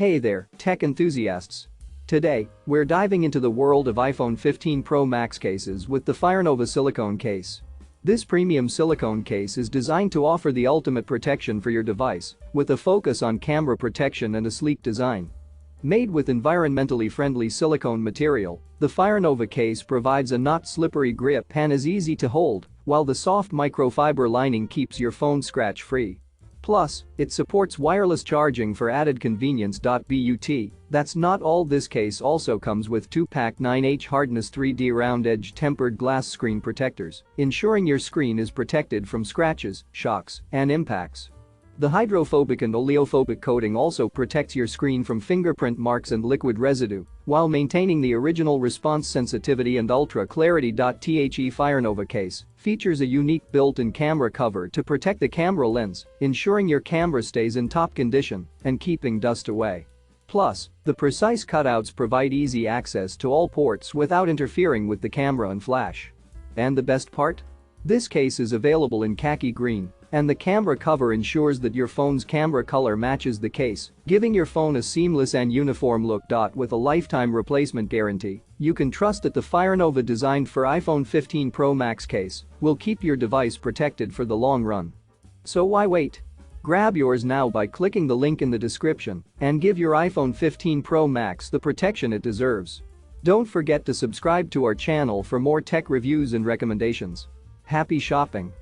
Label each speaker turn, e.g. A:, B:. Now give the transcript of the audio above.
A: Hey there, tech enthusiasts. Today, we're diving into the world of iPhone 15 Pro Max cases with the FireNova Silicone Case. This premium silicone case is designed to offer the ultimate protection for your device, with a focus on camera protection and a sleek design. Made with environmentally friendly silicone material, the FireNova case provides a not slippery grip and is easy to hold, while the soft microfiber lining keeps your phone scratch-free. Plus, it supports wireless charging for added convenience. But that's not all. This case also comes with 2-pack 9H hardness 3D round edge tempered glass screen protectors, ensuring your screen is protected from scratches, shocks, and impacts. The hydrophobic and oleophobic coating also protects your screen from fingerprint marks and liquid residue, while maintaining the original response sensitivity and ultra clarity. The FireNova case features a unique built-in camera cover to protect the camera lens, ensuring your camera stays in top condition and keeping dust away. Plus, the precise cutouts provide easy access to all ports without interfering with the camera and flash. And the best part? This case is available in Calke Green, and the camera cover ensures that your phone's camera color matches the case, giving your phone a seamless and uniform look. With a lifetime replacement guarantee, you can trust that the FireNova designed for iPhone 15 Pro Max case will keep your device protected for the long run. So why wait? Grab yours now by clicking the link in the description and give your iPhone 15 Pro Max the protection it deserves. Don't forget to subscribe to our channel for more tech reviews and recommendations. Happy shopping!